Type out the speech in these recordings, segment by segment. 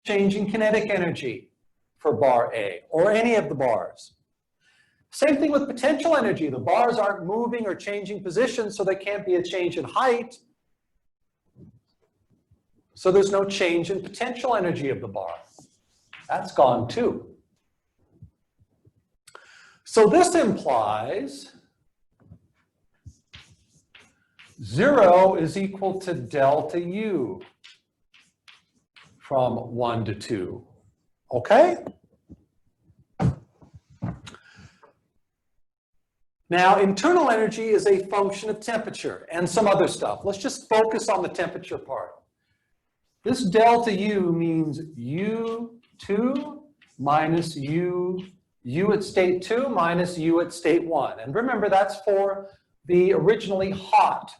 change in kinetic energy for bar A, or any of the bars. Same thing with potential energy. The bars aren't moving or changing position, so there can't be a change in height. So there's no change in potential energy of the bar. That's gone too. So this implies 0 is equal to delta U from 1 to 2. Okay? Now, internal energy is a function of temperature and some other stuff. Let's just focus on the temperature part. This delta U means U2 minus U at state 2 minus U at state 1. And remember, that's for the originally hot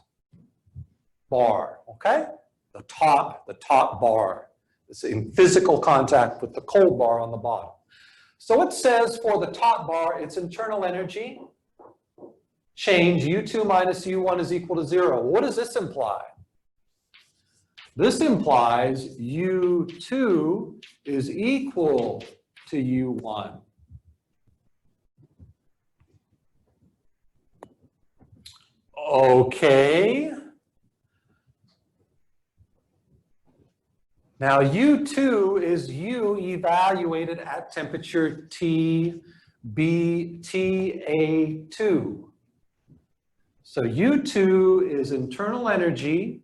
bar, okay? The top bar. It's in physical contact with the cold bar on the bottom. So it says for the top bar, its internal energy change U2 minus U1 is equal to 0. What does this imply? This implies U2 is equal to U1. Okay. Now U2 is U evaluated at temperature TA2. So U2 is internal energy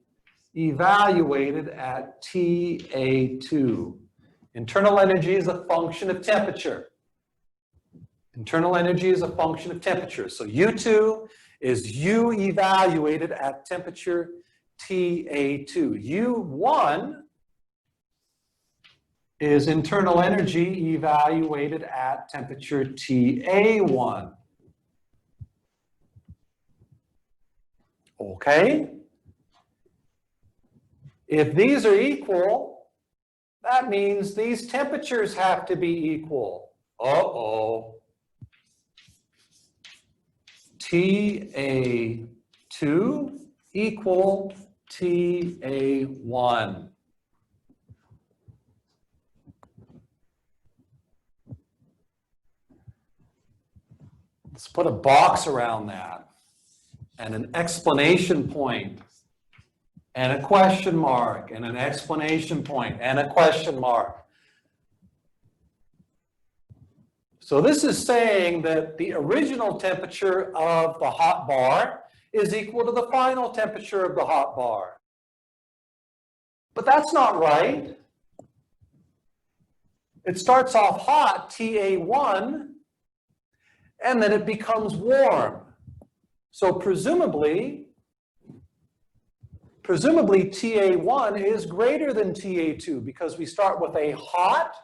evaluated at TA2. Internal energy is a function of temperature. Internal energy is a function of temperature. So U2 is U evaluated at temperature TA2. U1 is internal energy evaluated at temperature TA1. Okay? If these are equal, that means these temperatures have to be equal. Uh-oh. TA2 equal TA1. Let's put a box around that and an explanation point and a question mark and an explanation point and a question mark. So this is saying that the original temperature of the hot bar is equal to the final temperature of the hot bar. But that's not right. It starts off hot, TA1, and then it becomes warm. So presumably TA1 is greater than TA2 because we start with a hot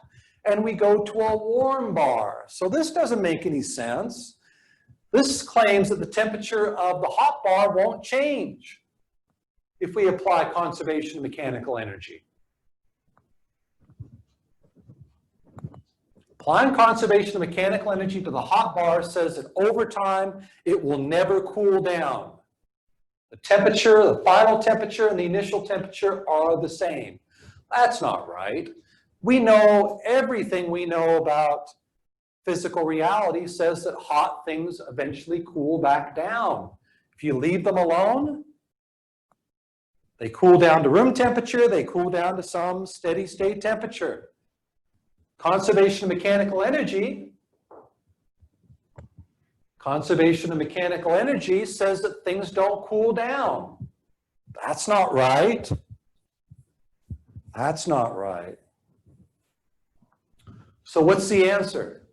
and we go to a warm bar. So this doesn't make any sense. This claims that the temperature of the hot bar won't change if we apply conservation of mechanical energy. Applying conservation of mechanical energy to the hot bar says that over time, it will never cool down. The temperature, the final temperature, and the initial temperature are the same. That's not right. We know everything we know about physical reality says that hot things eventually cool back down. If you leave them alone, they cool down to room temperature, they cool down to some steady state temperature. Conservation of mechanical energy says that things don't cool down. That's not right. That's not right. So what's the answer?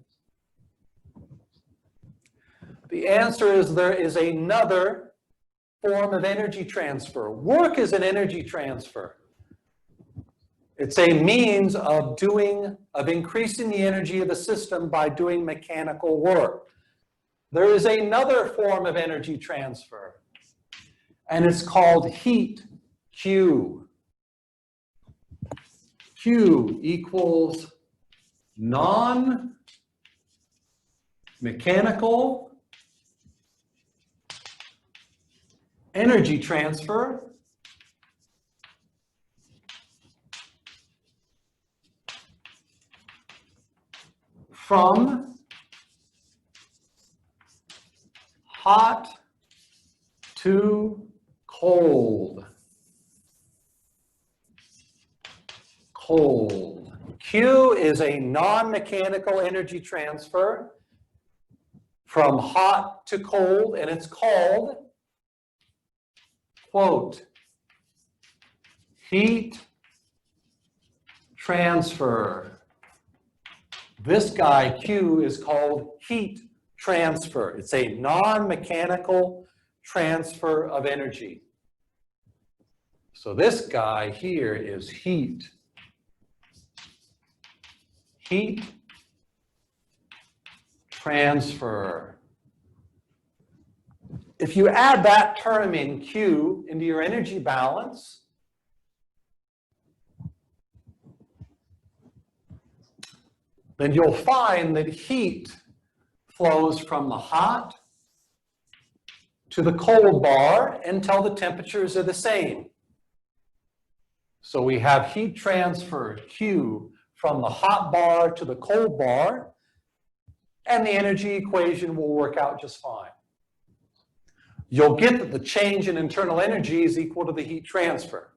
The answer is there is another form of energy transfer. Work is an energy transfer. It's a means of increasing the energy of the system by doing mechanical work. There is another form of energy transfer, and it's called heat, Q. Q equals non-mechanical energy transfer from hot to cold. Cold. Q is a non-mechanical energy transfer from hot to cold, and it's called, quote, heat transfer. This guy, Q, is called heat transfer. It's a non-mechanical transfer of energy. So this guy here is heat. Heat transfer. If you add that term in Q into your energy balance, then you'll find that heat flows from the hot to the cold bar until the temperatures are the same. So we have heat transfer, Q, from the hot bar to the cold bar, and the energy equation will work out just fine. You'll get that the change in internal energy is equal to the heat transfer.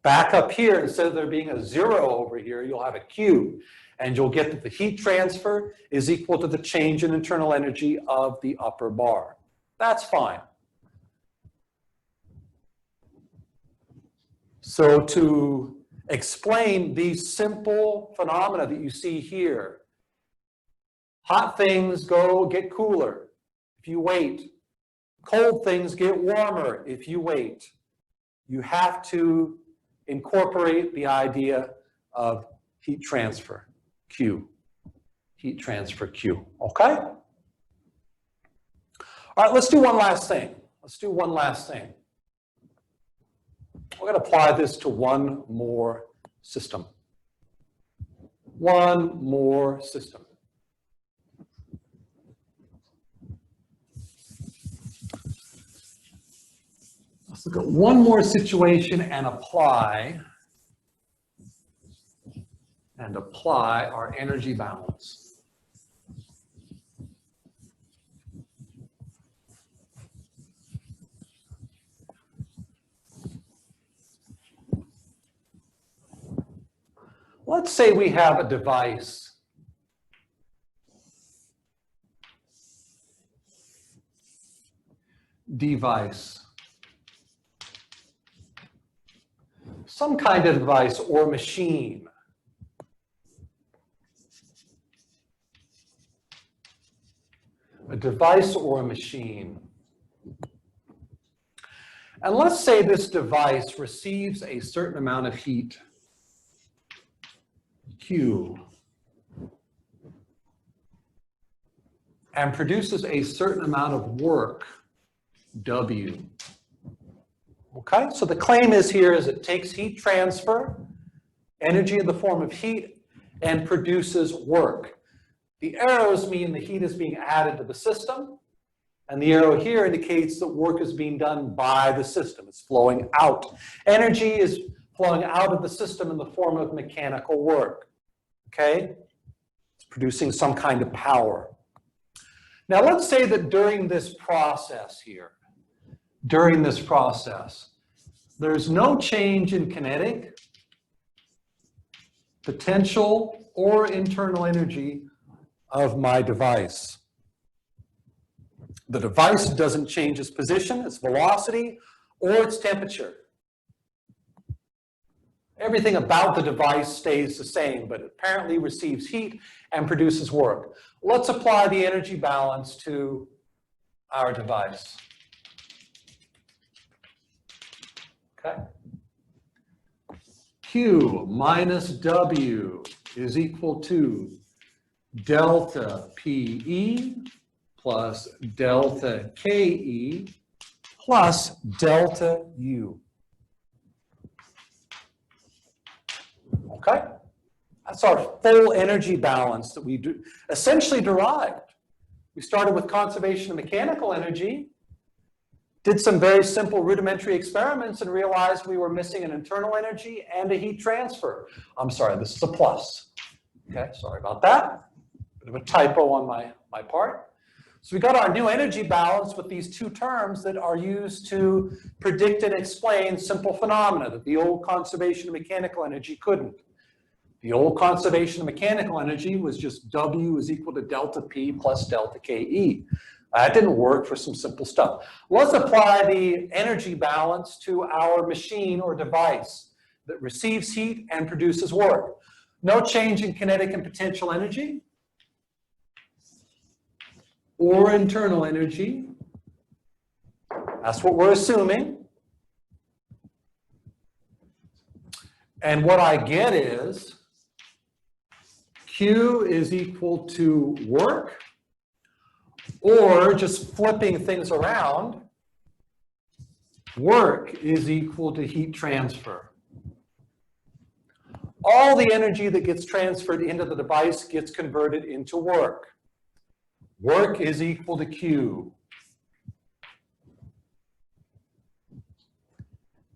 Back up here, instead of there being a 0 over here, you'll have a Q. And you'll get that the heat transfer is equal to the change in internal energy of the upper bar. That's fine. So to explain these simple phenomena that you see here, hot things get cooler if you wait. Cold things get warmer if you wait. You have to incorporate the idea of heat transfer, Q. Heat transfer, Q. Okay? All right, let's do one last thing. We're going to apply this to one more system. One more system. Let's look at one more situation and apply our energy balance. Let's say we have a device. Some kind of device or machine. A device or a machine. And let's say this device receives a certain amount of heat, Q, and produces a certain amount of work, W. Okay, so the claim is it takes heat transfer, energy in the form of heat, and produces work. The arrows mean the heat is being added to the system, and the arrow here indicates that work is being done by the system. It's flowing out. Energy is flowing out of the system in the form of mechanical work. Okay? It's producing some kind of power. Now let's say that during this process, there's no change in kinetic, potential, or internal energy of my device. The device doesn't change its position, its velocity, or its temperature. Everything about the device stays the same, but it apparently receives heat and produces work. Let's apply the energy balance to our device. Okay. Q minus W is equal to delta PE plus delta KE plus delta U. Okay? That's our full energy balance that we essentially derived. We started with conservation of mechanical energy, did some very simple rudimentary experiments, and realized we were missing an internal energy and a heat transfer. I'm sorry, this is a plus. Okay, sorry about that. Bit of a typo on my part. So we got our new energy balance with these two terms that are used to predict and explain simple phenomena that the old conservation of mechanical energy couldn't. The old conservation of mechanical energy was just W is equal to delta P plus delta KE. That didn't work for some simple stuff. Let's apply the energy balance to our machine or device that receives heat and produces work. No change in kinetic and potential energy or internal energy. That's what we're assuming. And what I get is Q is equal to work, or just flipping things around, work is equal to heat transfer. All the energy that gets transferred into the device gets converted into work. Work is equal to Q.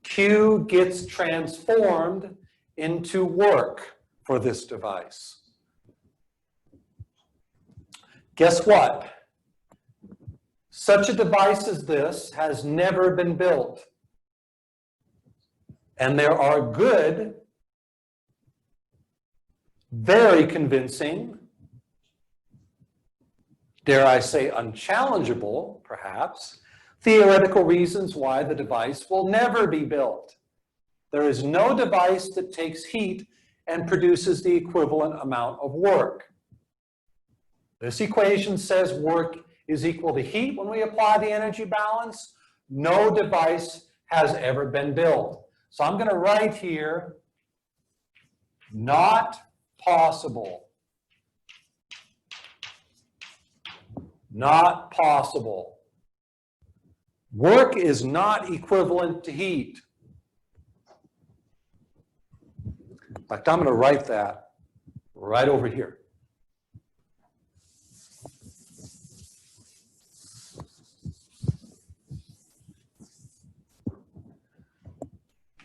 Q gets transformed into work for this device. Guess what? Such a device as this has never been built. And there are good, very convincing, dare I say unchallengeable, perhaps, theoretical reasons why the device will never be built. There is no device that takes heat and produces the equivalent amount of work. This equation says work is equal to heat when we apply the energy balance. No device has ever been built. So I'm going to write here, not possible. Not possible. Work is not equivalent to heat. In fact, I'm going to write that right over here.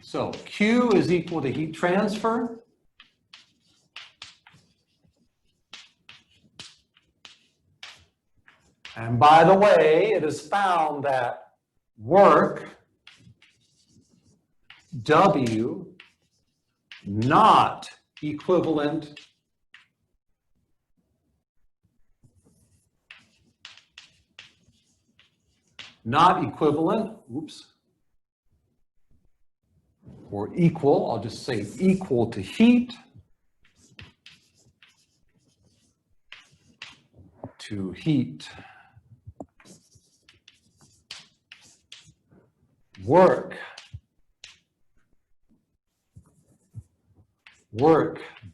So Q is equal to heat transfer. And by the way, it is found that work, W, not equivalent oops, or equal, I'll just say equal to heat, work,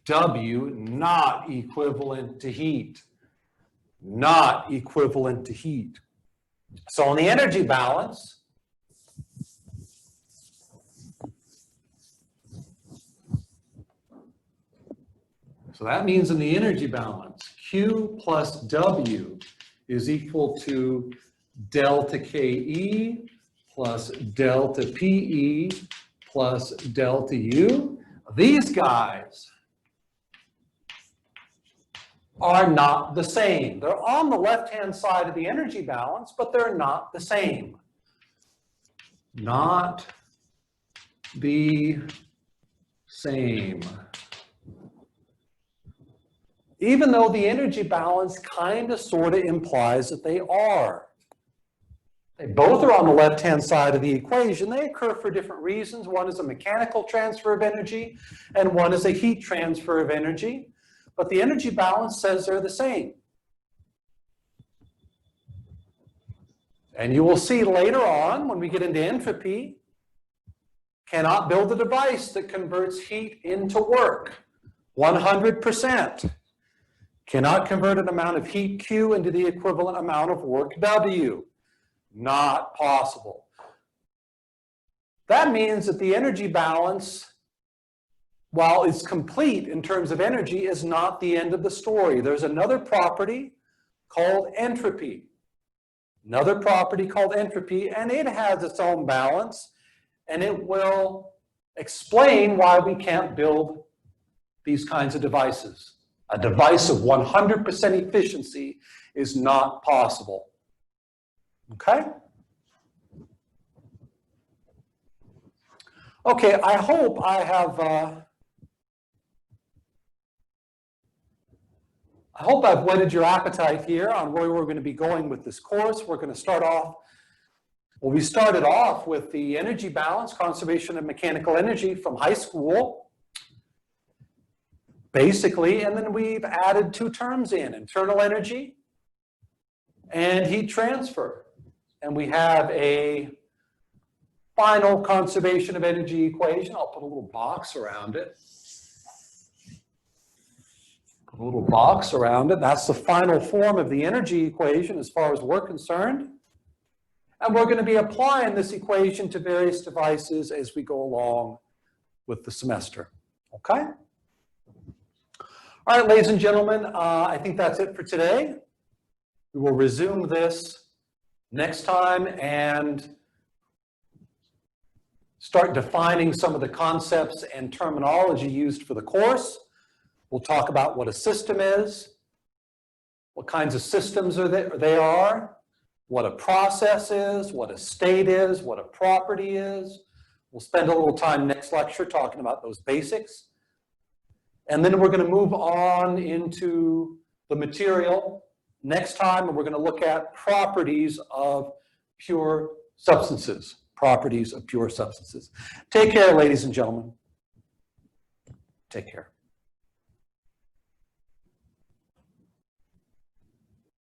W, not equivalent to heat, not equivalent to heat. So in the energy balance, so that means in the energy balance, Q plus W is equal to delta KE plus delta PE plus delta U. These guys are not the same. They're on the left-hand side of the energy balance, but they're not the same. Not the same. Even though the energy balance kind of sort of implies that they are. They both are on the left-hand side of the equation. They occur for different reasons. One is a mechanical transfer of energy, and one is a heat transfer of energy. But the energy balance says they're the same. And you will see later on, when we get into entropy, cannot build a device that converts heat into work 100%. Cannot convert an amount of heat Q into the equivalent amount of work W. Not possible. That means that the energy balance, while it's complete in terms of energy, is not the end of the story. There's another property called entropy. Another property called entropy, and it has its own balance, and it will explain why we can't build these kinds of devices. A device of 100% efficiency is not possible. Okay? Okay, I hope I have I've whetted your appetite here on where we're going to be going with this course. We're going to start off, well, we started off with the energy balance, conservation of mechanical energy from high school, basically, and then we've added 2 terms in, internal energy and heat transfer. And we have a final conservation of energy equation. I'll put a little box around it. Put a little box around it. That's the final form of the energy equation as far as we're concerned. And we're going to be applying this equation to various devices as we go along with the semester. Okay? All right, ladies and gentlemen, I think that's it for today. We will resume this next time and start defining some of the concepts and terminology used for the course. We'll talk about what a system is, what kinds of systems they are, what a process is, what a state is, what a property is. We'll spend a little time next lecture talking about those basics. And then we're going to move on into the material next time, and we're going to look at properties of pure substances. Properties of pure substances. Take care, ladies and gentlemen. Take care.